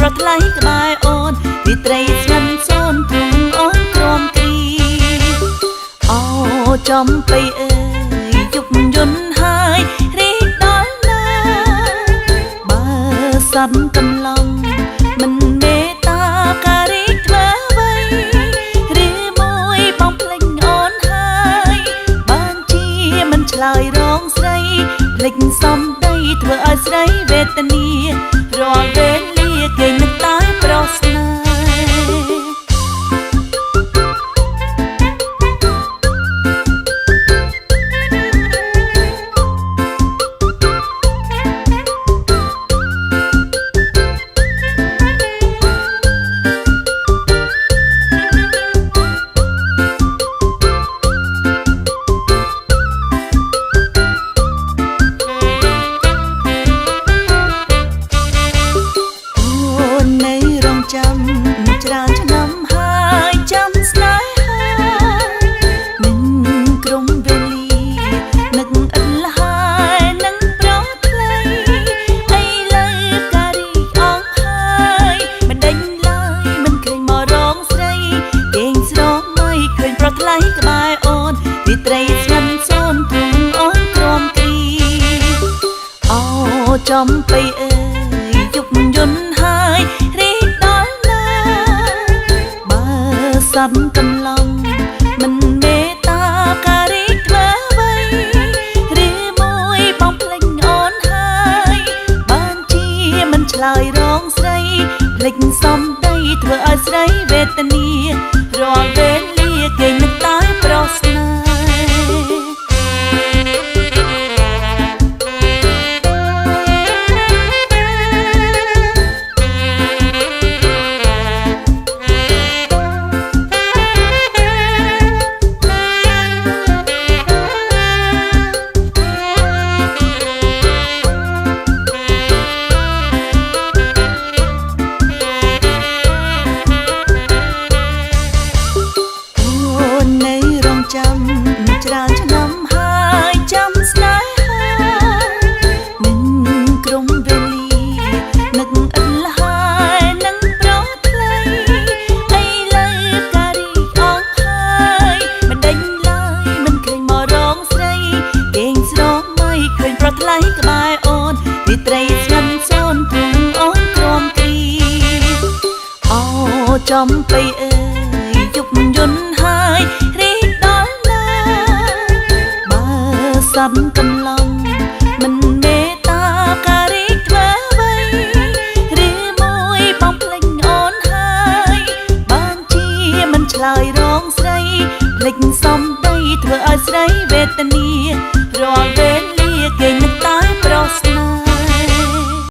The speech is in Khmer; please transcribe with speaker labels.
Speaker 1: ប្រថ្លៃក្បែរអូនទីត្រីស្ងាត់សូនទ្រង់អូនក្រំគ្រីអូចំបៃអើយយុគយន្តហើយរីកដល់ណាបើសាត់កំឡុងមិនមេតាការីធ្វើអ្វីឬមួយបងភ្លេចអូនហើយបានជាមិនឆ្លើយរងស្រីភ្លេចសំដីធ្វើឲ្យស្រីវេទនារាល់វេលាគេនឹងតែប្រស្នាច្រើនឆ្នាំហើយចាំស្នេហានឹងក្រុមវេលានឹកអិនលហើយនឹងប្រថ្លៃអីលើការីអងហើយមិនដេញឡើយមិនឃើញមករងស្រីគេងស្រមៃឃើញប្រថ្លៃក្បែរអូនទីត្រីស្ងាត់សូនទ្រង់អូនក្រំគ្រីអូចំបៃអើយយុគយន្តហើយសាត់កំឡុងមិនមេតាការីធ្វើអ្វីឬមួយបងភ្លេចអូនហើយបានជាមិនឆ្លើយរងស្រីភ្លេចសំដីធ្វើឲ្យស្រីវេទនារាល់វេលាគេនឹងតែប្រស្នាច្រើនឆ្នាំហើយចាំស្នេហានឹងក្រុមវេលានឹកអិនលហើយនឹងប្រថ្លៃអីលើការីអងហើយមិនដេញឡើយមិនឃើញមករងស្រីគេងស្រមៃឃើញប្រថ្លៃក្បែរអូនទីត្រីស្ងាត់សូនទ្រង់អូនក្រំគ្រីអូចំបៃអើយយុគយន្តហើយសាត់កំឡុងមិនមេតាការីធ្វើអ្វីឬមួយបងភ្លេចអូនហើយបានជាមិនឆ្លើយរងស្រីភ្លេចសំដីធ្វើឲ្យស្រីវេទនារាល់វេលា